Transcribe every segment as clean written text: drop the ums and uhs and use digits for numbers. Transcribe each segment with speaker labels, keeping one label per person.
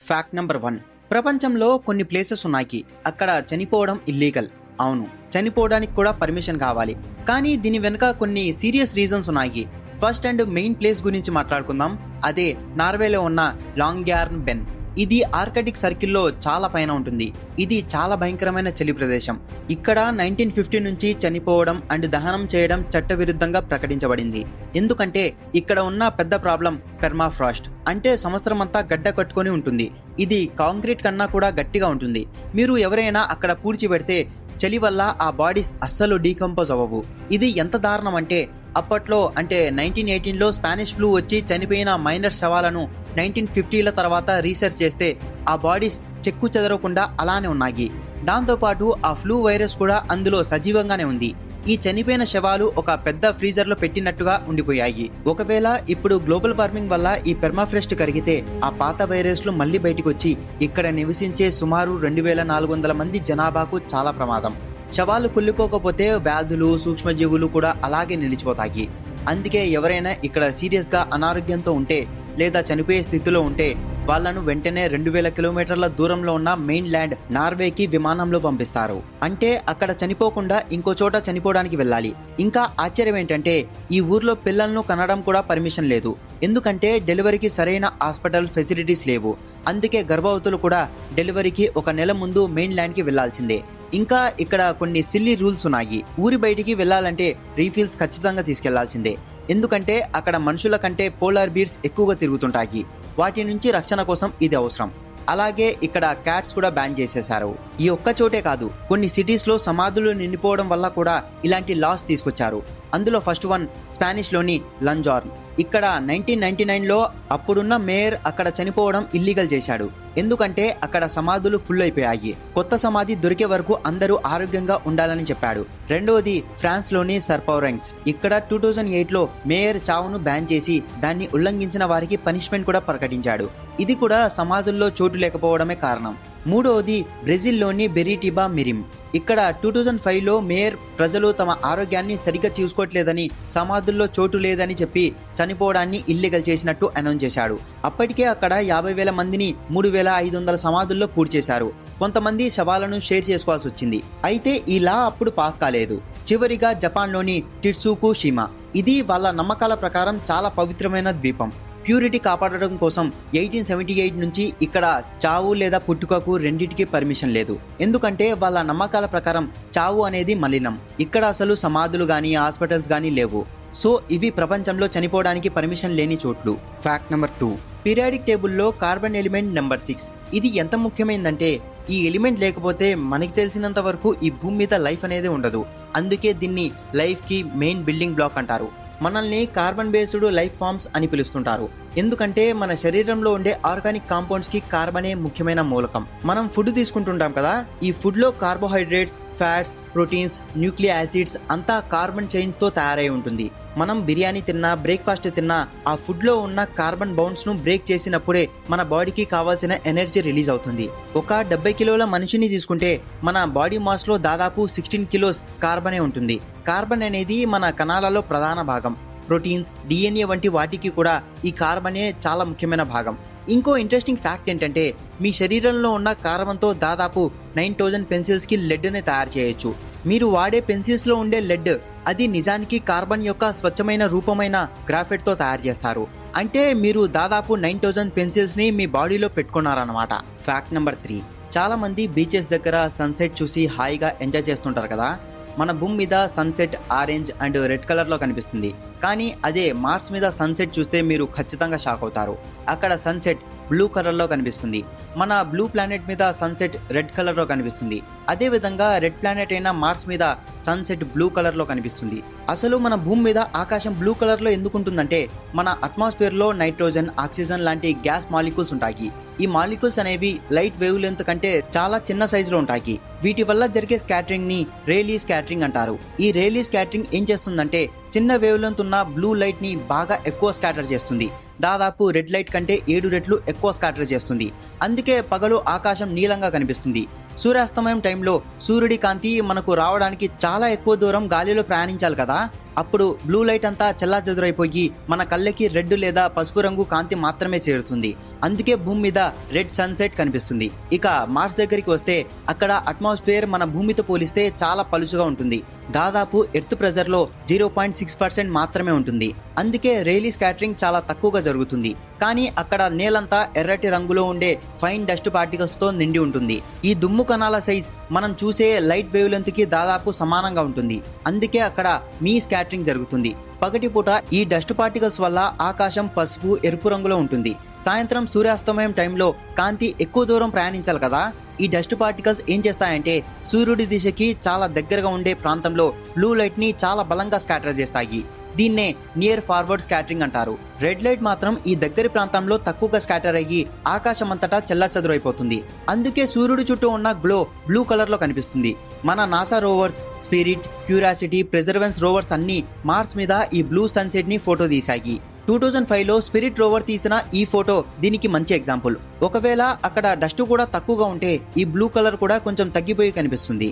Speaker 1: Fact number 1. ప్రపంచంలో కొన్ని places ఉన్నాయి అక్కడ చనిపోవడం ఇల్లీగల్. అవును, చనిపోవడానికి కూడా పర్మిషన్ కావాలి. కానీ దీని వెనుక కొన్ని సీరియస్ రీజన్స్ ఉన్నాయి. ఫస్ట్ అండ్ మెయిన్ ప్లేస్ గురించి మాట్లాడుకుందాం. అదే నార్వేలో ఉన్న లాంగ్యార్న్ బెన్. ఇది ఆర్కిటిక్ సర్కిల్లో చాలా పైన ఉంటుంది. ఇది చాలా భయంకరమైన చలి ప్రదేశం. ఇక్కడ 1950 నుంచి చనిపోవడం అండ్ దహనం చేయడం చట్టవిరుద్ధంగా ప్రకటించబడింది. ఎందుకంటే ఇక్కడ ఉన్న పెద్ద ప్రాబ్లం పెర్మాఫ్రాస్ట్, అంటే సంవత్సరం అంతా గడ్డ కట్టుకొని ఉంటుంది. ఇది కాంక్రీట్ కన్నా కూడా గట్టిగా ఉంటుంది. మీరు ఎవరైనా అక్కడ పూడ్చిపెడితే చలి వల్ల ఆ బాడీస్ అస్సలు డీకంపోజ్ అవ్వవు. ఇది ఎంత దారుణం అంటే అప్పట్లో అంటే 1918లో స్పానిష్ ఫ్లూ వచ్చి చనిపోయిన మైనర్ శవాలను 1950ల తర్వాత రీసెర్చ్ చేస్తే ఆ బాడీస్ చెక్కు చెదరకుండా అలానే ఉన్నాయి. దాంతోపాటు ఆ ఫ్లూ వైరస్ కూడా అందులో సజీవంగానే ఉంది. ఈ చనిపోయిన శవాలు ఒక పెద్ద ఫ్రీజర్లో పెట్టినట్టుగా ఉండిపోయాయి. ఒకవేళ ఇప్పుడు గ్లోబల్ వార్మింగ్ వల్ల ఈ పెర్మాఫ్రాస్ట్ కరిగితే ఆ పాత వైరస్లు మళ్ళీ బయటకు వచ్చి ఇక్కడ నివసించే సుమారు 2400 మంది జనాభాకు చాలా ప్రమాదం. శవాలు కుళ్ళిపోకపోతే వ్యాధులు, సూక్ష్మజీవులు కూడా అలాగే నిలిచిపోతాయి. అందుకే ఎవరైనా ఇక్కడ సీరియస్గా అనారోగ్యంతో ఉంటే లేదా చనిపోయే స్థితిలో ఉంటే వాళ్లను వెంటనే 2000 కిలోమీటర్ల దూరంలో ఉన్న మెయిన్ ల్యాండ్ నార్వేకి విమానంలో పంపిస్తారు. అంటే అక్కడ చనిపోకుండా ఇంకో చోట చనిపోవడానికి వెళ్ళాలి. ఇంకా ఆశ్చర్యం ఏంటంటే ఈ ఊర్లో పిల్లలను కనడం కూడా పర్మిషన్ లేదు. ఎందుకంటే డెలివరీకి సరైన హాస్పిటల్ ఫెసిలిటీస్ లేవు. అందుకే గర్భవతులు కూడా డెలివరీకి 1 నెల ముందు మెయిన్ ల్యాండ్కి వెళ్లాల్సిందే. ఇంకా ఇక్కడ కొన్ని సిల్లీ రూల్స్ ఉన్నాయి. ఊరి బయటికి వెళ్లాలంటే రీఫిల్స్ ఖచ్చితంగా తీసుకెళ్లాల్సిందే. ఎందుకంటే అక్కడ మనుషుల కంటే పోలార్ బీర్స్ ఎక్కువగా తిరుగుతుంటాయి. వాటి నుంచి రక్షణ కోసం ఇది అవసరం. అలాగే ఇక్కడ క్యాట్స్ కూడా బ్యాన్ చేసేశారు. ఈ ఒక్క చోటే కాదు, కొన్ని సిటీస్ లో సమాధులు నిండిపోవడం వల్ల కూడా ఇలాంటి లాస్ తీసుకొచ్చారు. అందులో ఫస్ట్ వన్ స్పానిష్ లోని లంజార్న్. ఇక్కడ 1999లో అప్పుడున్న మేయర్ అక్కడ చనిపోవడం ఇల్లీగల్ చేశాడు. ఎందుకంటే అక్కడ సమాధులు ఫుల్ అయిపోయాయి. కొత్త సమాధి దొరికే వరకు అందరూ ఆరోగ్యంగా ఉండాలని చెప్పాడు. రెండవది ఫ్రాన్స్ లోని సర్పౌరెంగ్స్. ఇక్కడ 2008లో మేయర్ చావును బ్యాన్ చేసి దాన్ని ఉల్లంఘించిన వారికి పనిష్మెంట్ కూడా ప్రకటించాడు. ఇది కూడా సమాధుల్లో చోటు లేకపోవడమే కారణం. మూడవది బ్రెజిల్లోని బెరిటిబా మిరిం. ఇక్కడ 2005లో మేయర్ ప్రజలు తమ ఆరోగ్యాన్ని సరిగ్గా చూసుకోవట్లేదని, సమాధుల్లో చోటు లేదని చెప్పి చనిపోవడాన్ని ఇల్లీగల్ చేసినట్టు అనౌన్స్ చేశాడు. అప్పటికే అక్కడ 50,000 మందిని 3,500 సమాధుల్లో పూర్తి చేశారు. కొంతమంది శవాలను షేర్ చేసుకోవాల్సి వచ్చింది. అయితే ఈ లా అప్పుడు పాస్ కాలేదు. చివరిగా జపాన్లోని టిట్సుకు షిమా. ఇది వాళ్ళ నమ్మకాల ప్రకారం చాలా పవిత్రమైన ద్వీపం. ప్యూరిటీ కాపాడడం కోసం 1878 నుంచి ఇక్కడ చావు లేదా పుట్టుకకు రెండింటికి పర్మిషన్ లేదు. ఎందుకంటే వాళ్ళ నమ్మకాల ప్రకారం చావు అనేది మలినం. ఇక్కడ అసలు సమాధులు గానీ హాస్పిటల్స్ గానీ లేవు. సో ఇవి ప్రపంచంలో చనిపోవడానికి పర్మిషన్ లేని చోట్లు. Fact number 2. పీరియాడిక్ టేబుల్లో కార్బన్ ఎలిమెంట్ నెంబర్ 6. ఇది ఎంత ముఖ్యమైనదంటే ఈ ఎలిమెంట్ లేకపోతే మనకి తెలిసినంత వరకు ఈ భూమి మీద లైఫ్ అనేది ఉండదు. అందుకే దీన్ని లైఫ్ కి మెయిన్ బిల్డింగ్ బ్లాక్ అంటారు. మనల్ని కార్బన్ బేస్డ్ లైఫ్ ఫార్మ్స్ అని పిలుస్తుంటారు. ఎందుకంటే మన శరీరంలో ఉండే ఆర్గానిక్ కాంపౌండ్స్ కి కార్బనే ముఖ్యమైన మూలకం. మనం ఫుడ్ తీసుకుంటుంటాం కదా, ఈ ఫుడ్ లో carbohydrates, fats, proteins, nucleic acids అంతా కార్బన్ చైన్స్ తో తయారై ఉంటుంది. మనం బిర్యానీ తిన్నా, బ్రేక్ఫాస్ట్ తిన్నా ఆ ఫుడ్ లో ఉన్న కార్బన్ బౌండ్స్ ను బ్రేక్ చేసినప్పుడే మన బాడీకి కావాల్సిన ఎనర్జీ రిలీజ్ అవుతుంది. ఒక 70 కిలోల మనిషిని తీసుకుంటే మన బాడీ మాస్ లో దాదాపు 16 కిలోస్ కార్బనే ఉంటుంది. కార్బన్ అనేది మన కణాలలో ప్రధాన భాగం. ప్రోటీన్స్, డిఎన్ఏ వంటి వాటికి కూడా ఈ కార్బనే చాలా ముఖ్యమైన భాగం. ఇంకో ఇంట్రెస్టింగ్ ఫ్యాక్ట్ ఏంటంటే మీ శరీరంలో ఉన్న కార్బన్తో దాదాపు 9000 పెన్సిల్స్కి లెడ్ని తయారు చేయొచ్చు. మీరు వాడే పెన్సిల్స్లో ఉండే లెడ్ అది నిజానికి కార్బన్ యొక్క స్వచ్ఛమైన రూపమైన గ్రాఫైట్తో తయారు చేస్తారు. అంటే మీరు దాదాపు 9000 పెన్సిల్స్ని మీ బాడీలో పెట్టుకున్నారన్నమాట. Fact number 3. చాలా మంది బీచెస్ దగ్గర సన్సెట్ చూసి హాయిగా ఎంజాయ్ చేస్తుంటారు కదా. మన భూమి మీద సన్సెట్ ఆరెంజ్ అండ్ రెడ్ కలర్లో కనిపిస్తుంది. కానీ అదే మార్స్ మీద సన్సెట్ చూస్తే మీరు ఖచ్చితంగా షాక్ అవుతారు. అక్కడ సన్సెట్ బ్లూ కలర్లో కనిపిస్తుంది. మన బ్లూ ప్లానెట్ మీద సన్సెట్ రెడ్ కలర్లో కనిపిస్తుంది. అదేవిధంగా రెడ్ ప్లానెట్ అయిన మార్స్ మీద సన్సెట్ బ్లూ కలర్లో కనిపిస్తుంది. అసలు మన భూమి మీద ఆకాశం బ్లూ కలర్లో ఎందుకు ఉంటుందంటే మన అట్మాస్ఫియర్లో నైట్రోజన్, ఆక్సిజన్ లాంటి గ్యాస్ మాలిక్యూల్స్ ఉంటాయి. ఈ మాలిక్యూల్స్ అనేవి లైట్ వేవ్ లెంత్ కంటే చాలా చిన్న సైజులో ఉంటాయి. వీటి వల్ల జరిగే స్కాటరింగ్ ని రేలీ స్కాటరింగ్ అంటారు. ఈ రేలీ స్కాటరింగ్ ఏం చేస్తుందంటే చిన్న వేవ్ లెంత్ ఉన్న బ్లూ లైట్ ని బాగా ఎక్కువ స్కాటర్ చేస్తుంది. దాదాపు రెడ్ లైట్ కంటే 7 రెట్లు ఎక్కువ స్కాటర్ చేస్తుంది. అందుకే పగలు ఆకాశం నీలంగా కనిపిస్తుంది. సూర్యాస్తమయం టైంలో సూర్యుడి కాంతి మనకు రావడానికి చాలా ఎక్కువ దూరం గాలిలో ప్రయాణించాలి కదా. అప్పుడు బ్లూ లైట్ అంతా చెల్లాచెదురైపోయి మన కళ్ళకి రెడ్ లేదా పసుపు రంగు కాంతి మాత్రమే చేరుతుంది. అందుకే భూమి మీద రెడ్ సన్సెట్ కనిపిస్తుంది. ఇక మార్స్ దగ్గరికి వస్తే అక్కడ అట్మాస్ఫియర్ మన భూమితో పోలిస్తే చాలా పలుచగా ఉంటుంది. దాదాపు ఎర్త్ ప్రెజర్ లో 0.6% మాత్రమే ఉంటుంది. అందుకే రేలీ స్కాటరింగ్ చాలా తక్కువగా జరుగుతుంది. కానీ అక్కడ నేలంతా ఎర్రటి రంగులో ఉండే ఫైన్ డస్ట్ పార్టికల్స్ తో నిండి ఉంటుంది. ఈ దుమ్ము కణాల సైజ్ మనం చూసే లైట్ వేవ్ లెంత్ కి దాదాపు సమానంగా ఉంటుంది. అందుకే అక్కడ మీ స్కాటరింగ్ జరుగుతుంది. పగటిపూట ఈ డస్ట్ పార్టికల్స్ వల్ల ఆకాశం పసుపు ఎరుపు రంగులో ఉంటుంది. సాయంత్రం సూర్యాస్తమయం టైంలో కాంతి ఎక్కువ దూరం ప్రయాణించాలి కదా. ఈ డస్ట్ పార్టికల్స్ ఏం చేస్తాయంటే సూర్యుడి దిశకి చాలా దగ్గరగా ఉండే ప్రాంతంలో బ్లూ లైట్ ని చాలా బలంగా స్కాటర్ చేస్తాయి. దీన్నే నియర్ ఫార్వర్డ్ స్కాటరింగ్ అంటారు. రెడ్ లైట్ మాత్రం ఈ దగ్గరి ప్రాంతంలో తక్కువగా స్కాటర్ అయ్యి ఆకాశం అంతటా చెల్లాచెదురైపోతుంది. అందుకే సూర్యుడి చుట్టూ ఉన్న గ్లో బ్లూ కలర్ లో కనిపిస్తుంది. మన NASA Rovers, spirit, curiosity, perseverance Rovers అన్ని మార్స్ మీద ఈ బ్లూ సన్సెట్ ని ఫోటో తీశాయి. 2005లో స్పిరిట్ రోవర్ తీసిన ఈ ఫోటో దీనికి మంచి ఎగ్జాంపుల్. ఒకవేళ అక్కడ డస్ట్ కూడా తక్కువగా ఉంటే ఈ బ్లూ కలర్ కూడా కొంచెం తగ్గిపోయి కనిపిస్తుంది.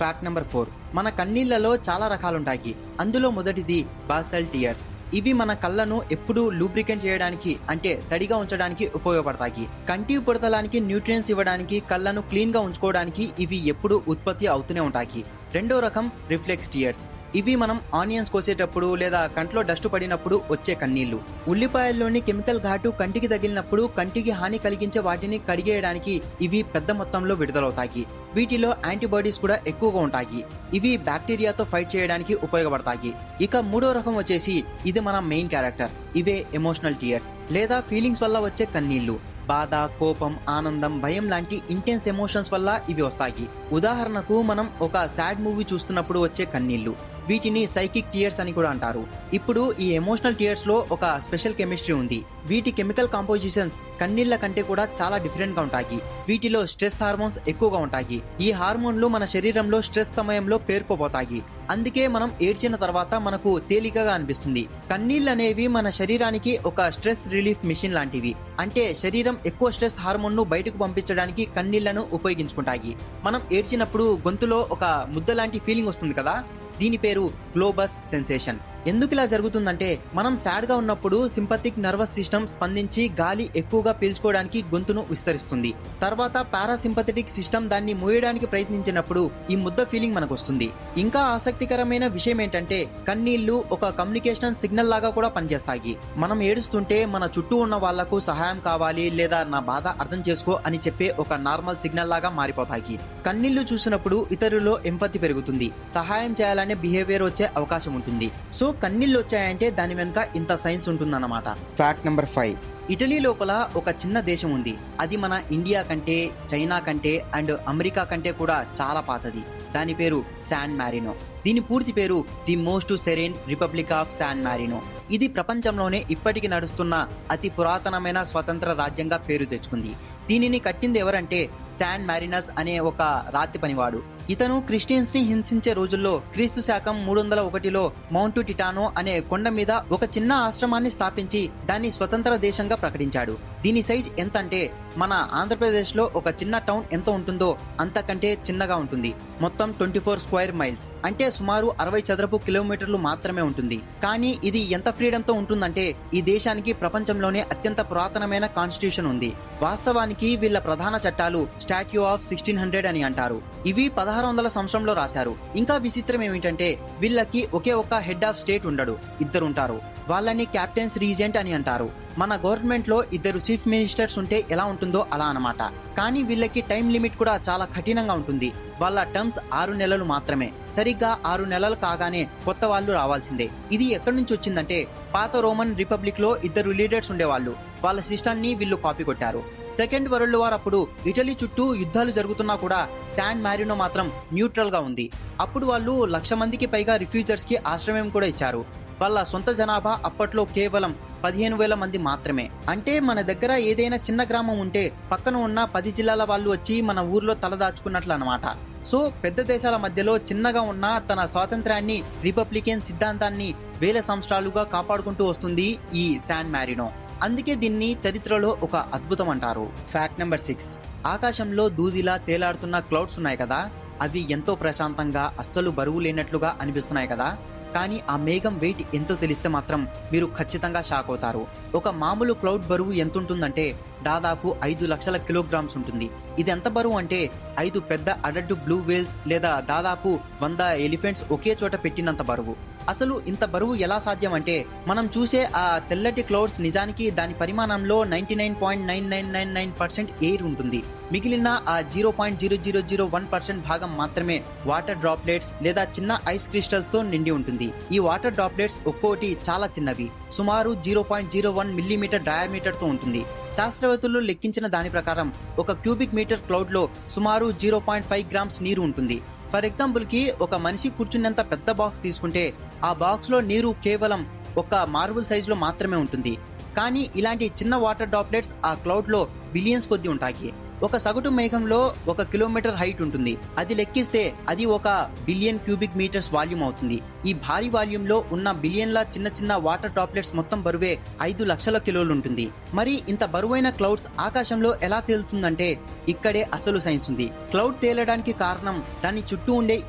Speaker 1: ఫ్యాక్ట్ నెంబర్ 4, మన కన్నీళ్లలో చాలా రకాలుంటాయి. అందులో మొదటిది బాసల్ టియర్స్. ఇవి మన కళ్ళను ఎప్పుడూ లూబ్రికెంట్ చేయడానికి అంటే తడిగా ఉంచడానికి ఉపయోగపడతాయి. కంటి ఉపరితలానికి న్యూట్రియన్స్ ఇవ్వడానికి, కళ్ళను క్లీన్ గా ఉంచుకోవడానికి ఇవి ఎప్పుడూ ఉత్పత్తి అవుతూనే ఉంటాయి. రెండో రకం రిఫ్లెక్స్ టియర్స్. ఇవి మనం ఆనియన్స్ కోసేటప్పుడు లేదా కంట్లో డస్ట్ పడినప్పుడు వచ్చే కన్నీళ్లు. ఉల్లిపాయల్లోని కెమికల్ ఘాటు కంటికి తగిలినప్పుడు కంటికి హాని కలిగించే వాటిని కడిగేయడానికి ఇవి పెద్ద మొత్తంలో విడుదలవుతాయి. వీటిలో యాంటీబాడీస్ కూడా ఎక్కువగా ఉంటాయి. ఇవి బ్యాక్టీరియాతో ఫైట్ చేయడానికి ఉపయోగపడతాయి. ఇక మూడో రకం వచ్చేసి ఇది మన మెయిన్ క్యారెక్టర్. ఇవే ఎమోషనల్ టియర్స్ లేదా ఫీలింగ్స్ వల్ల వచ్చే కన్నీళ్లు. బాధ, కోపం, ఆనందం, భయం లాంటి ఇంటెన్స్ ఎమోషన్స్ వల్ల ఇవి వస్తాయి. ఉదాహరణకు మనం ఒక సాడ్ మూవీ చూస్తున్నప్పుడు వచ్చే కన్నీళ్లు. వీటిని సైకిక్ టియర్స్ అని కూడా అంటారు. ఇప్పుడు ఈ ఎమోషనల్ టియర్స్ లో ఒక స్పెషల్ కెమిస్ట్రీ ఉంది. వీటి కెమికల్ కాంపోజిషన్స్ కన్నీళ్ల కంటే కూడా చాలా డిఫరెంట్ గా ఉంటాయి. వీటిలో స్ట్రెస్ హార్మోన్స్ ఎక్కువగా ఉంటాయి. ఈ హార్మోన్లు మన శరీరంలో స్ట్రెస్ సమయంలో పేరుకుపోతాయి. అందుకే మనం ఏడ్చిన తర్వాత మనకు తేలికగా అనిపిస్తుంది. కన్నీళ్ళు అనేవి మన శరీరానికి ఒక స్ట్రెస్ రిలీఫ్ మిషన్ లాంటివి. అంటే శరీరం ఎక్కువ స్ట్రెస్ హార్మోన్ ను బయటకు పంపించడానికి కన్నీళ్లను ఉపయోగించుకుంటాయి. మనం ఏడ్చినప్పుడు గొంతులో ఒక ముద్ద లాంటి ఫీలింగ్ వస్తుంది కదా, దీని పేరు గ్లోబస్ సెన్సేషన్. ఎందుకు ఇలా జరుగుతుందంటే మనం సాడ్ గా ఉన్నప్పుడు సింపథిక్ నర్వస్ సిస్టమ్ స్పందించి గాలి ఎక్కువగా పీల్చుకోవడానికి గొంతును విస్తరిస్తుంది. తర్వాత పారాసింపథెటిక్ సిస్టమ్ దాన్ని మూయడానికి ప్రయత్నించినప్పుడు ఈ ముద్ద ఫీలింగ్ మనకు వస్తుంది. ఇంకా ఆసక్తికరమైన విషయం ఏంటంటే కన్నీళ్లు ఒక కమ్యూనికేషన్ సిగ్నల్ లాగా కూడా పనిచేస్తాయి. మనం ఏడుస్తుంటే మన చుట్టూ ఉన్న వాళ్లకు సహాయం కావాలి లేదా నా బాధ అర్థం చేసుకో అని చెప్పే ఒక నార్మల్ సిగ్నల్ లాగా మారిపోతాయి. కన్నీళ్లు చూసినప్పుడు ఇతరుల్లో ఎంపతి పెరుగుతుంది. సహాయం చేయాలనే బిహేవియర్ వచ్చే అవకాశం ఉంటుంది. సో కన్నీళ్ళు వచ్చాయంటే దాని వెనుక ఇంత సైన్స్ ఉంటుందన్నమాట. ఫ్యాక్ట్ నెంబర్ 5, ఇటలీ లోపల ఒక చిన్న దేశం ఉంది. అది మన ఇండియా కంటే, చైనా కంటే అండ్ అమెరికా కంటే కూడా చాలా పాతది. దాని పేరు శాన్ మారినో. దీని పూర్తి పేరు the most serene republic of San Marino. ఇది ప్రపంచంలోనే ఇప్పటికి నడుస్తున్న అతి పురాతనమైన స్వతంత్ర రాజ్యంగా పేరు తెచ్చుకుంది. దీనిని కట్టింది ఎవరంటే శాన్ మారినస్ అనే ఒక రాతి పనివాడు. ఇతను క్రిస్టియన్స్ ని హింసించే రోజుల్లో క్రీస్తు శకం 301లో మౌంట్ టిటానో అనే కొండ మీద ఒక చిన్న ఆశ్రమాన్ని స్థాపించి దాన్ని స్వతంత్ర దేశంగా ప్రకటించాడు. దీని సైజ్ ఎంత అంటే మన ఆంధ్రప్రదేశ్ లో ఒక చిన్న టౌన్ ఎంత ఉంటుందో అంతకంటే చిన్నగా ఉంటుంది. మొత్తం 24 స్క్వేర్ మైల్స్ అంటే సుమారు 60 చదరపు కిలోమీటర్లు మాత్రమే ఉంటుంది. కానీ ఇది ఎంత ఫ్రీడమ్ తో ఉంటుందంటే ఈ దేశానికి ప్రపంచంలోనే అత్యంత పురాతనమైన కాన్స్టిట్యూషన్ ఉంది. వాస్తవానికి వీళ్ళ ప్రధాన చట్టాలు స్టాట్యూ ఆఫ్ 1600 అని అంటారు. ఇవి 1600 సంవత్సరంలో రాశారు. ఇంకా విచిత్రం ఏమిటంటే వీళ్ళకి ఒకే ఒక్క హెడ్ ఆఫ్ స్టేట్ ఉండడు, ఇద్దరుంటారు. వాళ్ళని క్యాప్టెన్స్ రీజెంట్ అని అంటారు. మన గవర్నమెంట్ లో ఇద్దరు చీఫ్ మినిస్టర్స్ ఉంటే ఎలా ఉంటుందో అలా అన్నమాట. కానీ వీళ్ళకి టైం లిమిట్ కూడా చాలా కఠినంగా ఉంటుంది. వాళ్ళ టర్మ్స్ 6 నెలలు మాత్రమే. సరిగ్గా 6 నెలలు కాగానే కొత్త వాళ్ళు రావాల్సిందే. ఇది ఎక్కడి నుంచి వచ్చిందంటే పాత రోమన్ రిపబ్లిక్ లో ఇద్దరు లీడర్స్ ఉండేవాళ్ళు. వాళ్ళ సిస్టాన్ని వీళ్ళు కాపీ కొట్టారు. సెకండ్ వరల్డ్ వార్ అప్పుడు ఇటలీ చుట్టూ యుద్ధాలు జరుగుతున్నా కూడా శాన్ మారినో మాత్రం న్యూట్రల్ గా ఉంది. అప్పుడు వాళ్ళు 1,00,000 మందికి పైగా రిఫ్యూజర్స్ కి ఆశ్రయం కూడా ఇచ్చారు. వాళ్ళ సొంత జనాభా అప్పట్లో కేవలం 15,000 మంది మాత్రమే. అంటే మన దగ్గర ఏదైనా చిన్న గ్రామం ఉంటే పక్కన ఉన్న 10 జిల్లాల వాళ్ళు వచ్చి మన ఊర్లో తలదాచుకున్నట్లు అన్నమాట. సో పెద్ద దేశాల మధ్యలో చిన్నగా ఉన్న తన స్వాతంత్రాన్ని, రిపబ్లికన్ సిద్ధాంతాన్ని వేల సంవత్సరాలుగా కాపాడుకుంటూ వస్తుంది ఈ శాన్ మారినో. అందుకే దీన్ని చరిత్రలో ఒక అద్భుతం అంటారు. ఫ్యాక్ట్ నెంబర్ 6, ఆకాశంలో దూదిలా తేలాడుతున్న క్లౌడ్స్ ఉన్నాయి కదా, అవి ఎంతో ప్రశాంతంగా అస్సలు బరువు లేనట్లుగా అనిపిస్తున్నాయి కదా. కానీ ఆ మేఘం వెయిట్ ఎంతో తెలిస్తే మాత్రం మీరు ఖచ్చితంగా షాక్ అవుతారు. ఒక మామూలు క్లౌడ్ బరువు ఎంత ఉంటుందంటే దాదాపు 5 లక్షల కిలోగ్రామ్స్ ఉంటుంది. ఇది ఎంత బరువు అంటే 5 పెద్ద అడల్ట్ బ్లూ వేల్స్ లేదా దాదాపు 100 ఎలిఫెంట్స్ ఒకే చోట పెట్టినంత బరువు. అసలు ఇంత బరువు ఎలా సాధ్యం అంటే మనం చూసే ఆ తెల్లటి క్లౌడ్స్ నిజానికి దాని పరిమాణంలో 99.9999% ఎయిర్ ఉంటుంది. మిగిలిన ఆ 0.0001% భాగం మాత్రమే వాటర్ డ్రాప్లెట్స్ లేదా చిన్న ఐస్ క్రిస్టల్స్ తో నిండి ఉంటుంది. ఈ వాటర్ డ్రాప్లెట్స్ ఒక్కోటి చాలా చిన్నవి, సుమారు 0.01 మిల్లీమీటర్ డయామీటర్ తో ఉంటుంది. శాస్త్రవేత్తలు లెక్కించిన దాని ప్రకారం ఒక క్యూబిక్ మీటర్ క్లౌడ్ లో సుమారు 0.5 గ్రామ్స్ నీరు ఉంటుంది. ఫర్ ఎగ్జాంపుల్ కి ఒక మనిషి కూర్చున్నంత పెద్ద బాక్స్ తీసుకుంటే ఆ బాక్స్ లో నీరు కేవలం ఒక మార్బుల్ సైజ్ లో మాత్రమే ఉంటుంది. కానీ ఇలాంటి చిన్న వాటర్ డ్రాప్లెట్స్ ఆ క్లౌడ్ లో బిలియన్స్ కొద్ది ఉంటాయి. ఒక సగటు మేఘంలో 1 కిలోమీటర్ హైట్ ఉంటుంది. అది లెక్కిస్తే అది 1 బిలియన్ క్యూబిక్ మీటర్స్ వాల్యూమ్ అవుతుంది. ఈ భారీ వాల్యూమ్ లో ఉన్న బిలియన్ల చిన్న చిన్న వాటర్ డ్రాప్లెట్స్ మొత్తం బరువే 5 లక్షల కిలోలు ఉంటుంది. మరి ఇంత బరువైన క్లౌడ్స్ ఆకాశంలో ఎలా తేలుతుందంటే ఇక్కడే అసలు సైన్స్ ఉంది. క్లౌడ్ తేలడానికి కారణం దాని చుట్టూ ఉండే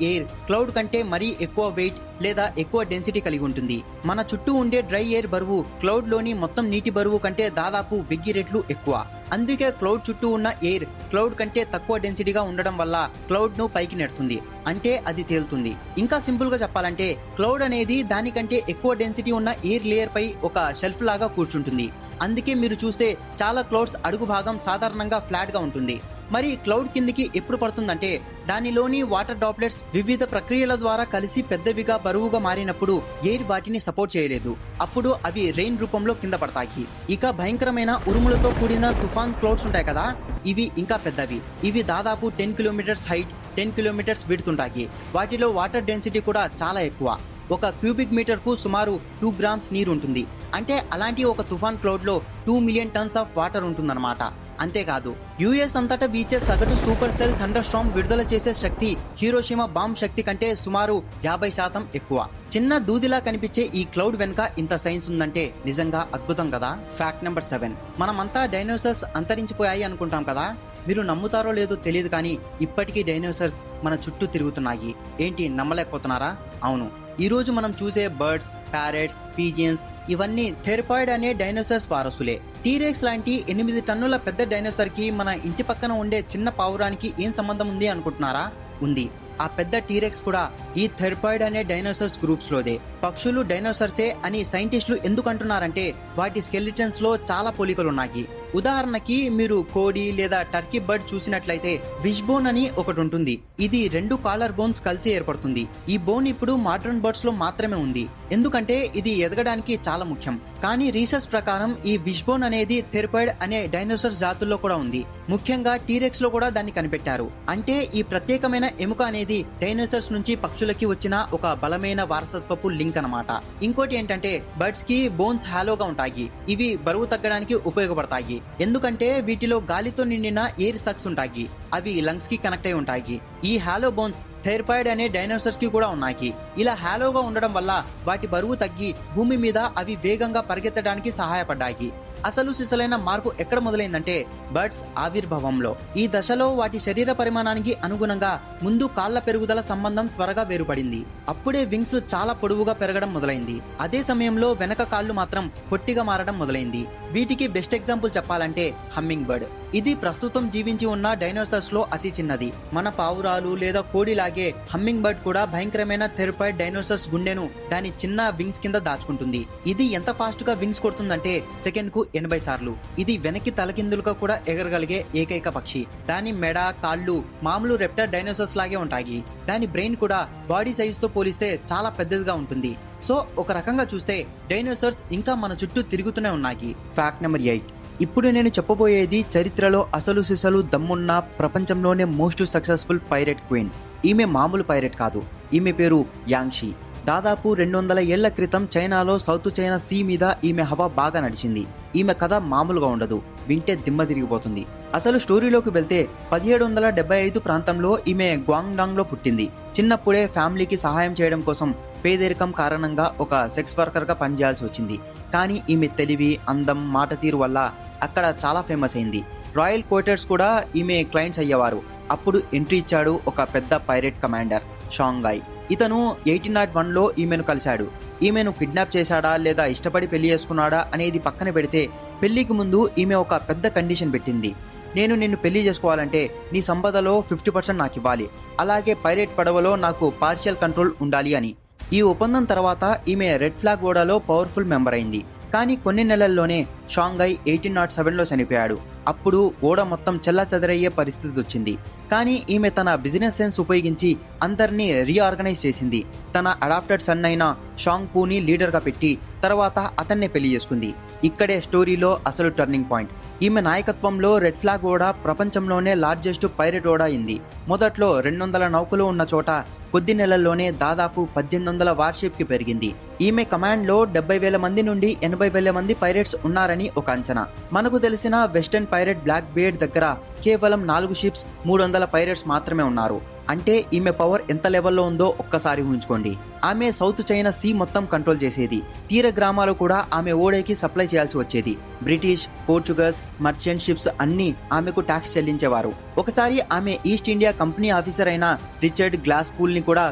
Speaker 1: ఎయిర్ క్లౌడ్ కంటే మరీ ఎక్కువ వెయిట్ లేదా ఎక్కువ డెన్సిటీ కలిగి ఉంటుంది. మన చుట్టూ ఉండే డ్రై ఎయిర్ బరువు క్లౌడ్ లోని మొత్తం నీటి బరువు కంటే దాదాపు 1000 రెట్లు ఎక్కువ. అందుకే క్లౌడ్ చుట్టూ ఉన్న ఎయిర్ క్లౌడ్ కంటే తక్కువ డెన్సిటీగా ఉండడం వల్ల క్లౌడ్ ను పైకి నెడుతుంది, అంటే అది తేలుతుంది. ఇంకా సింపుల్ గా చెప్పాలంటే క్లౌడ్ అనేది దానికంటే ఎక్కువ డెన్సిటీ ఉన్న ఎయిర్ లేయర్ పై ఒక షెల్ఫ్ లాగా కూర్చుంటుంది. అందుకే మీరు చూస్తే చాలా క్లౌడ్స్ అడుగు భాగం సాధారణంగా ఫ్లాట్ గా ఉంటుంది. మరి క్లౌడ్ కిందికి ఎప్పుడు పడుతుందంటే దానిలోని వాటర్ డ్రాప్లెట్స్ వివిధ ప్రక్రియల ద్వారా కలిసి పెద్దవిగా బరువుగా మారినప్పుడు ఎయిర్ వాటిని సపోర్ట్ చేయలేదు. అప్పుడు అవి రెయిన్ రూపంలో కింద పడతాయి. ఇక భయంకరమైన ఉరుములతో కూడిన తుఫాన్ క్లౌడ్స్ ఉంటాయి కదా, ఇవి ఇంకా పెద్దవి. ఇవి దాదాపు 10 కిలోమీటర్స్ హైట్, 10 కిలోమీటర్స్ విడ్త్ ఉంటాయి. వాటిలో వాటర్ డెన్సిటీ కూడా చాలా ఎక్కువ. ఒక క్యూబిక్ మీటర్ కు సుమారు 2 గ్రామ్స్ నీరు ఉంటుంది. అంటే అలాంటి ఒక తుఫాన్ క్లౌడ్ లో 2 మిలియన్ టన్స్ ఆఫ్ వాటర్ ఉంటుందన్నమాట. అంతేకాదు యుఎస్ అంతటా వీచే సగటు సూపర్ సెల్ థండర్ స్టార్మ్ విడుదల చేసే శక్తి హిరోషిమా బాంబ్ శక్తి కంటే సుమారు 50% ఎక్కువ. చిన్న దూదిలా కనిపించే ఈ క్లౌడ్ వెనుక ఇంత సైన్స్ ఉందంటే నిజంగా అద్భుతం కదా. ఫ్యాక్ట్ నెంబర్ 7, మనమంతా డైనోసార్స్ అంతరించిపోయాయి అనుకుంటాం కదా. మీరు నమ్ముతారో లేదో తెలియదు కానీ ఇప్పటికీ డైనోసార్స్ మన చుట్టూ తిరుగుతున్నాయి. ఏంటి నమ్మలేకపోతున్నారా? అవును, ఈ రోజు మనం చూసే బర్డ్స్, ప్యారెట్స్, పీజియన్స్ ఇవన్నీ థెరపాయిడ్ అనే డైనోసార్స్ వారసులే. టీరెక్స్ లాంటి 8 టన్నుల పెద్ద డైనోసార్ కి మన ఇంటి పక్కన ఉండే చిన్న పావురానికి ఏం సంబంధం ఉంది అనుకుంటున్నారా? ఉంది. ఆ పెద్ద టీరెక్స్ కూడా ఈ థెరపాయిడ్ అనే డైనోసార్స్ గ్రూప్స్ లోదే. పక్షులు డైనోసార్సే అని సైంటిస్టులు ఎందుకు అంటున్నారంటే వాటి స్కెలిటన్స్ లో చాలా పోలికలు ఉన్నాయి. ఉదాహరణకి మీరు కోడి లేదా టర్కీ బర్డ్ చూసినట్లయితే విష్ బోన్ అని ఒకటి ఉంటుంది. ఇది 2 కాలర్ బోన్స్ కలిసి ఏర్పడుతుంది. ఈ బోన్ ఇప్పుడు మోడర్న్ బర్డ్స్ లో మాత్రమే ఉంది, ఎందుకంటే ఇది ఎదగడానికి చాలా ముఖ్యం. కానీ రీసెర్చ్ ప్రకారం ఈ విష్ బోన్ అనేది థెరపాయిడ్ అనే డైనోసార్ జాతుల్లో కూడా ఉంది. ముఖ్యంగా టీరెక్స్ లో కూడా దాన్ని కనిపెట్టారు. అంటే ఈ ప్రత్యేకమైన ఎముక అనేది డైనోసార్స్ నుంచి పక్షులకి వచ్చిన ఒక బలమైన వారసత్వపు లింక్ అన్నమాట. ఇంకోటి ఏంటంటే బర్డ్స్ కి బోన్స్ హాలోగా ఉంటాయి. ఇవి బరువు తగ్గడానికి ఉపయోగపడతాయి, ఎందుకంటే వీటిలో గాలితో నిండిన ఎయిర్ సక్స్ ఉంటాయి. అవి లంగ్స్ కి కనెక్ట్ అయి ఉంటాయి. ఈ హాలో బోన్స్ థెరపాయిడ్ అనే డైనోసార్స్ కి కూడా ఉన్నాయి. ఇలా హాలోగా ఉండడం వల్ల వాటి బరువు తగ్గి భూమి మీద అవి వేగంగా పరిగెత్తడానికి సహాయపడ్డాయి. అసలు సిసలైన మార్పు ఎక్కడ మొదలైందంటే బర్డ్స్ ఆవిర్భావంలో. ఈ దశలో వాటి శరీర పరిమాణానికి అనుగుణంగా ముందు కాళ్ల పెరుగుదల సంబంధం త్వరగా వేరుపడింది. అప్పుడే వింగ్స్ చాలా పొడవుగా పెరగడం మొదలైంది. అదే సమయంలో వెనక కాళ్లు మాత్రం పొట్టిగా మారడం మొదలైంది. వీటికి బెస్ట్ ఎగ్జాంపుల్ చెప్పాలంటే హమ్మింగ్ బర్డ్. ఇది ప్రస్తుతం జీవించి ఉన్న డైనోసార్స్ లో అతి చిన్నది. మన పావురాలు లేదా కోడిలాగే హమ్మింగ్ బర్డ్ కూడా భయంకరమైన థెరపాయిడ్ డైనోసార్స్ గుండెను దాని చిన్న వింగ్స్ కింద దాచుకుంటుంది. ఇది ఎంత ఫాస్ట్ గా వింగ్స్ కొడుతుందంటే సెకండ్ కు 80 సార్లు. ఇది వెనక్కి తలకిందులుగా కూడా ఎగరగలిగే ఏకైక పక్షి. దాని మెడ, కాళ్ళు మామూలు రెప్టర్ డైనోసార్స్ లాగే ఉంటాయి. దాని బ్రెయిన్ కూడా బాడీ సైజ్ తో పోలిస్తే చాలా పెద్దదిగా ఉంటుంది. సో ఒక రకంగా చూస్తే డైనోసార్స్ ఇంకా మన చుట్టూ తిరుగుతూనే ఉన్నాయి. ఫ్యాక్ట్ నెంబర్ 8, ఇప్పుడు నేను చెప్పబోయేది చరిత్రలో అసలు సిసలు దమ్మున్న ప్రపంచంలోనే మోస్ట్ సక్సెస్ఫుల్ పైరెట్ క్వీన్. ఈమె మామూలు పైరెట్ కాదు. ఈమె పేరు యాంగ్షీ. దాదాపు 200 ఏళ్ల క్రితం చైనాలో సౌత్ చైనా సీ మీద ఈమె హవా బాగా నడిచింది. ఈమె కథ మామూలుగా ఉండదు, వింటే దిమ్మ తిరిగిపోతుంది. అసలు స్టోరీలోకి వెళ్తే 1775 ప్రాంతంలో ఈమె గ్వాంగ్డాంగ్ లో పుట్టింది. చిన్నప్పుడే ఫ్యామిలీకి సహాయం చేయడం కోసం పేదరికం కారణంగా ఒక సెక్స్ వర్కర్ గా పనిచేయాల్సి వచ్చింది. కానీ ఈమె తెలివి, అందం, మాట తీరు వల్ల అక్కడ చాలా ఫేమస్ అయింది. రాయల్ క్వార్టర్స్ కూడా ఈమె క్లయింట్స్ అయ్యేవారు. అప్పుడు ఎంట్రీ ఇచ్చాడు ఒక పెద్ద పైరెట్ కమాండర్ షాంఘాయ్. ఇతను 1801లో ఈమెను కలిశాడు. ఈమెను కిడ్నాప్ చేశాడా లేదా ఇష్టపడి పెళ్లి చేసుకున్నాడా అనేది పక్కన పెడితే పెళ్లికి ముందు ఈమె ఒక పెద్ద కండిషన్ పెట్టింది. నేను నిన్ను పెళ్లి చేసుకోవాలంటే నీ సంపదలో 50% నాకు ఇవ్వాలి, అలాగే పైరేట్ పడవలో నాకు పార్షియల్ కంట్రోల్ ఉండాలి అని. ఈ ఒప్పందం తర్వాత ఈమె రెడ్ ఫ్లాగ్ ఓడాలో పవర్ఫుల్ మెంబర్ అయింది. కానీ కొన్ని నెలల్లోనే షాంఘై 1807లో చనిపోయాడు. అప్పుడు ఓడ మొత్తం చెల్లాచెదరయ్యే పరిస్థితి వచ్చింది. కానీ ఈమె తన బిజినెస్ సెన్స్ ఉపయోగించి అందరినీ రీఆర్గనైజ్ చేసింది. తన అడాప్టెడ్ సన్ అయిన షాంగ్ పూని లీడర్గా పెట్టి తర్వాత అతన్నే పెళ్లి చేసుకుంది. ఇక్కడే స్టోరీలో అసలు టర్నింగ్ పాయింట్. ఈమె నాయకత్వంలో రెడ్ ఫ్లాగ్ ఓడ ప్రపంచంలోనే లార్జెస్ట్ పైరేట్ ఓడ అయింది. మొదట్లో 200 నౌకలు ఉన్న చోట కొద్ది నెలల్లోనే దాదాపు 1800 వార్షిప్కి పెరిగింది. ఈమె కమాండ్లో 70,000 మంది నుండి 80,000 మంది పైరేట్స్ ఉన్నారని ఒక అంచనా. మనకు తెలిసిన వెస్టర్న్ పైరేట్ బ్లాక్ బీర్డ్ దగ్గర కేవలం 4 షిప్స్ 300 పైరేట్స్ మాత్రమే ఉన్నారు. అంటే ఈమె పవర్ ఎంత లెవెల్లో ఉందో ఒక్కసారి ఊహించుకోండి. ఆమె సౌత్ చైనా సీ మొత్తం కంట్రోల్ చేసేది. తీర గ్రామాలు కూడా ఆమె ఓడేకి సప్లై చేయాల్సి వచ్చేది. బ్రిటిష్, పోర్చుగల్స్, మర్చెంట్ షిప్స్ అన్నీ ఆమెకు ట్యాక్స్ చెల్లించేవారు. ఒకసారి ఆమె ఈస్ట్ ఇండియా కంపెనీ ఆఫీసర్ అయిన రిచర్డ్ గ్లాస్పూల్ ని కూడా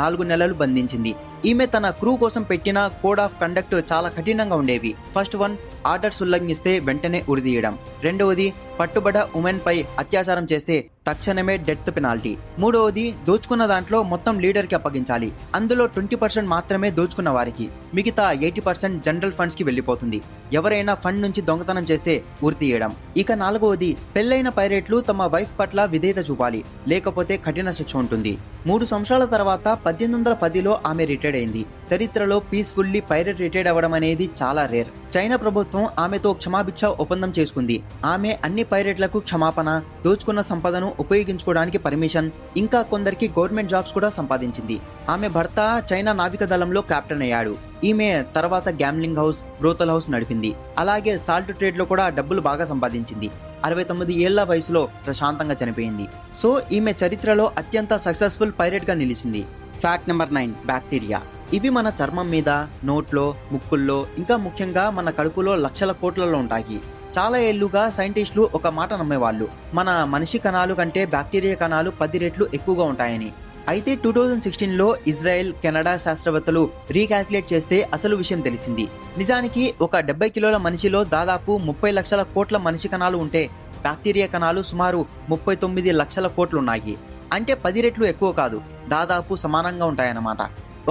Speaker 1: 4 నెలలు బంధించింది. ఈమె తన క్రూ కోసం పెట్టిన కోడ్ ఆఫ్ కండక్ట్ చాలా కఠినంగా ఉండేవి. ఫస్ట్ వన్, ఆర్డర్స్ ఉల్లంఘిస్తే వెంటనే ఉరిదీయడం. రెండవది, పట్టుబడ ఉమెన్ పై అత్యాచారం చేస్తే తక్షణమే డెత్ పెనాల్టీ. మూడవది, దోచుకున్న దాంట్లో మొత్తం లీడర్ కి అప్పగించాలి. అందులో 20% మాత్రమే దోచుకున్న వారికి, మిగతా 80% జనరల్ ఫండ్స్ కి వెళ్లిపోతుంది. ఎవరైనా ఫండ్ నుంచి దొంగతనం చేస్తే ఉరితీయడం. ఇక నాలుగవది, పెళ్లైన పైరేట్లు తమ వైఫ్ పట్ల విధేయత చూపాలి, లేకపోతే కఠిన శిక్ష ఉంటుంది. 3 సంవత్సరాల తర్వాత 1810లో ఆమె రిటైర్డ్ అయింది. చరిత్రలో పీస్ఫుల్లీ పైరేట్ రిటైర్డ్ అవ్వడం అనేది చాలా రేర్. చైనా ప్రభుత్వం ఆమెతో క్షమాభిక్ష ఒప్పందం చేసుకుంది. ఆమె అన్ని పైరేట్లకు క్షమాపణ, దోచుకున్న సంపదను ఉపయోగించుకోవడానికి పర్మిషన్, ఇంకా కొందరికి గవర్నమెంట్ జాబ్స్ కూడా సంపాదించింది. ఆమె భర్త చైనా నావిక దళంలో కెప్టెన్ అయ్యాడు. ఈమె తర్వాత గ్యాంబ్లింగ్ హౌస్, బ్రోతల్ హౌస్ నడిపింది. అలాగే సాల్ట్ ట్రేడ్ లో కూడా డబ్బులు బాగా సంపాదించింది. 69 ఏళ్ల వయసులో ప్రశాంతంగా చనిపోయింది. సో ఈమె చరిత్రలో అత్యంత సక్సెస్ఫుల్ పైరేట్ గా నిలిచింది. Fact number 9, bacteria. ఇవి మన చర్మం మీద, నోట్లో, ముక్కుల్లో, ఇంకా ముఖ్యంగా మన కడుపులో లక్షల కోట్లలో ఉంటాయి. చాలా ఏళ్లుగా సైంటిస్టులు ఒక మాట నమ్మేవాళ్ళు, మన మనిషి కణాలు కంటే బ్యాక్టీరియా కణాలు 10 రెట్లు ఎక్కువగా ఉంటాయని. అయితే 2016లో ఇజ్రాయెల్, కెనడా శాస్త్రవేత్తలు రీకాల్కులేట్ చేస్తే అసలు విషయం తెలిసింది. నిజానికి ఒక 70 కిలోల మనిషిలో దాదాపు 30 లక్షల కోట్ల మనిషి కణాలు ఉంటే బ్యాక్టీరియా కణాలు సుమారు 39 లక్షల కోట్లున్నాయి. అంటే 10 రెట్లు ఎక్కువ కాదు, దాదాపు సమానంగా ఉంటాయన్నమాట.